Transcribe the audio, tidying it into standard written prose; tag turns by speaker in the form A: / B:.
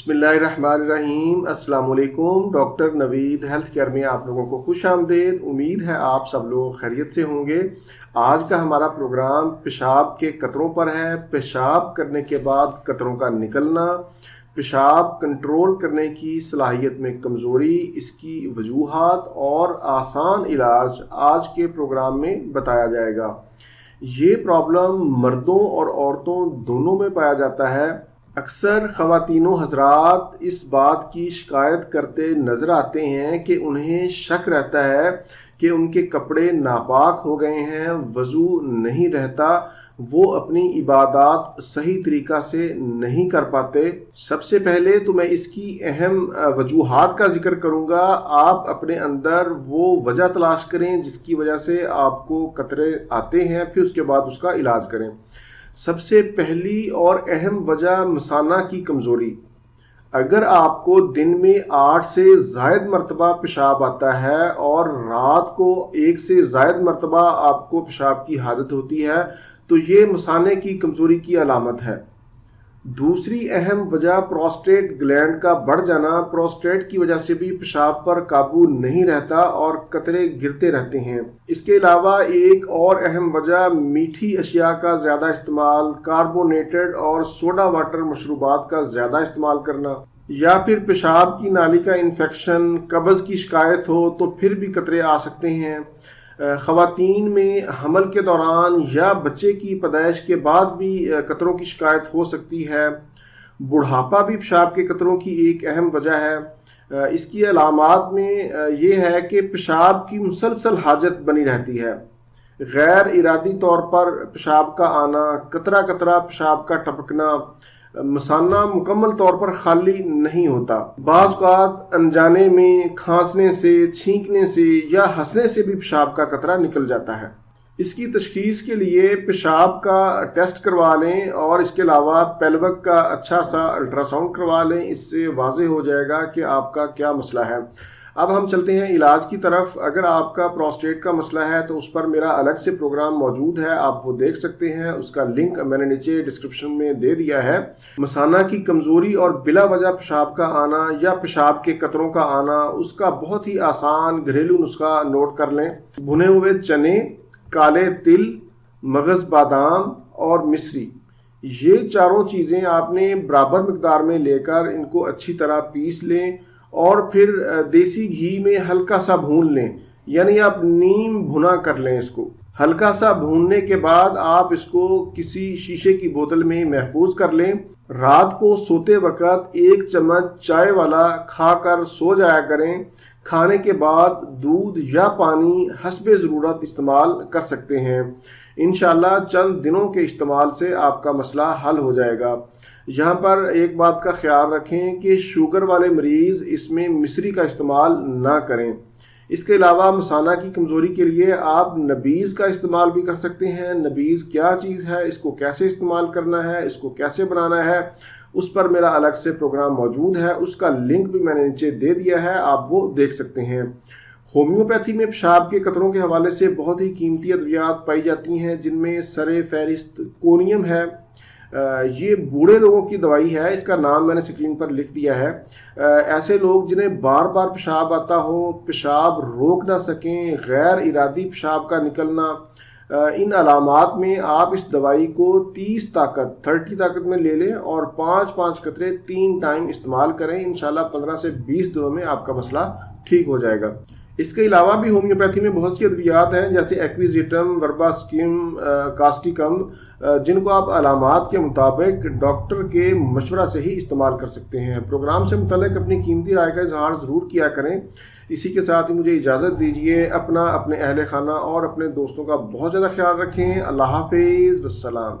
A: बिस्मिल्लाहिर्रहमानिर्रहीम। अस्सलाम वालेकुम। डॉक्टर नवीद हेल्थ केयर में आप लोगों को खुश आमदेद। उम्मीद है आप सब लोग खैरियत से होंगे। आज का हमारा प्रोग्राम पेशाब के कतरों पर है। पेशाब करने के बाद कतरों का निकलना, पेशाब कंट्रोल करने की सलाहियत में कमज़ोरी, इसकी वजूहात और आसान इलाज आज के प्रोग्राम में बताया जाएगा। ये प्रॉब्लम मर्दों और औरतों दोनों में पाया जाता है। अक्सर ख़वातीनो हज़रात इस बात की शिकायत करते नज़र आते हैं कि उन्हें शक रहता है कि उनके कपड़े नापाक हो गए हैं, वज़ू नहीं रहता, वो अपनी इबादत सही तरीक़ा से नहीं कर पाते। सबसे पहले तो मैं इसकी अहम वजूहात का जिक्र करूँगा। आप अपने अंदर वो वजह तलाश करें जिसकी वजह से आपको कतरे आते हैं, फिर उसके बाद उसका इलाज करें। सबसे पहली और अहम वजह मसाना की कमज़ोरी। अगर आपको दिन में 8 से ज़ायद मरतबा पेशाब आता है और रात को 1 से ज़ायद मरतबा आपको पेशाब की हाजत होती है तो ये मसाने की कमज़ोरी की अलामत है। दूसरी अहम वजह प्रोस्टेट ग्लैंड का बढ़ जाना। प्रोस्टेट की वजह से भी पेशाब पर काबू नहीं रहता और कतरे गिरते रहते हैं। इसके अलावा एक और अहम वजह मीठी अशिया का ज़्यादा इस्तेमाल, कार्बोनेटेड और सोडा वाटर मशरूबात का ज़्यादा इस्तेमाल करना, या फिर पेशाब की नाली का इन्फेक्शन, कब्ज़ की शिकायत हो तो फिर भी कतरे आ सकते हैं। ख़वातीन में हमल के दौरान या बच्चे की पैदाइश के बाद भी कतरों की शिकायत हो सकती है। बुढ़ापा भी पेशाब के कतरों की एक अहम वजह है। इसकी अलामात में ये है कि पेशाब की मुसलसल हाजत बनी रहती है, गैर इरादी तौर पर पेशाब का आना, कतरा कतरा पेशाब का टपकना, मसाना मुकम्मल तौर पर खाली नहीं होता। बाज़ औक़ात अनजाने में खांसने से, छींकने से या हंसने से भी पेशाब का कतरा निकल जाता है। इसकी तशख़ीस के लिए पेशाब का टेस्ट करवा लें और इसके अलावा पेल्विक का अच्छा सा अल्ट्रासाउंड करवा लें। इससे वाज़ेह हो जाएगा कि आपका क्या मसला है। अब हम चलते हैं इलाज की तरफ। अगर आपका प्रोस्टेट का मसला है तो उस पर मेरा अलग से प्रोग्राम मौजूद है, आप वो देख सकते हैं। उसका लिंक मैंने नीचे डिस्क्रिप्शन में दे दिया है। मसाना की कमज़ोरी और बिला वजह पेशाब का आना या पेशाब के कतरों का आना, उसका बहुत ही आसान घरेलू नुस्खा नोट कर लें। भुने हुए चने, काले तिल, मगज़ बादाम और मिश्री, ये चारों चीज़ें आपने बराबर मिकदार में लेकर इनको अच्छी तरह पीस लें और फिर देसी घी में हल्का सा भून लें, यानी आप नीम भुना कर लें। इसको हल्का सा भूनने के बाद आप इसको किसी शीशे की बोतल में महफूज कर लें। रात को सोते वक्त 1 चम्मच चाय वाला खाकर सो जाया करें। खाने के बाद दूध या पानी हस्बे ज़रूरत इस्तेमाल कर सकते हैं। इंशाल्लाह चंद दिनों के इस्तेमाल से आपका मसला हल हो जाएगा। यहाँ पर एक बात का ख्याल रखें कि शुगर वाले मरीज़ इसमें मिश्री का इस्तेमाल ना करें। इसके अलावा मसाना की कमज़ोरी के लिए आप नबीज़ का इस्तेमाल भी कर सकते हैं। नबीज़ क्या चीज़ है, इसको कैसे इस्तेमाल करना है, इसको कैसे बनाना है, उस पर मेरा अलग से प्रोग्राम मौजूद है। उसका लिंक भी मैंने नीचे दे दिया है, आप वो देख सकते हैं। होम्योपैथी में पेशाब के कतरों के हवाले से बहुत ही कीमती अद्वियात पाई जाती हैं, जिनमें सरे फहरिस्त कोनियम है। ये बूढ़े लोगों की दवाई है, इसका नाम मैंने स्क्रीन पर लिख दिया है। ऐसे लोग जिन्हें बार बार पेशाब आता हो, पेशाब रोक ना सकें, गैर इरादी पेशाब का निकलना, इन अलामात में आप इस दवाई को 30 ताकत में ले लें और 5-5 कतरे 3 टाइम इस्तेमाल करें। इंशाल्लाह 15 से 20 दिनों में आपका मसला ठीक हो जाएगा। इसके अलावा भी होम्योपैथी में बहुत सी अद्वियात हैं, जैसे एक्विजिटम, वर्बास्किम, कास्टिकम, जिनको आप अलामात के मुताबिक डॉक्टर के मशवरा से ही इस्तेमाल कर सकते हैं। प्रोग्राम से मुतल्लिक अपनी कीमती राय का इजहार ज़रूर किया करें। इसी के साथ ही मुझे इजाज़त दीजिए। अपना, अपने अहल खाना और अपने दोस्तों का बहुत ज़्यादा ख्याल रखें। अल्लाह हाफिज़, वस्सलाम।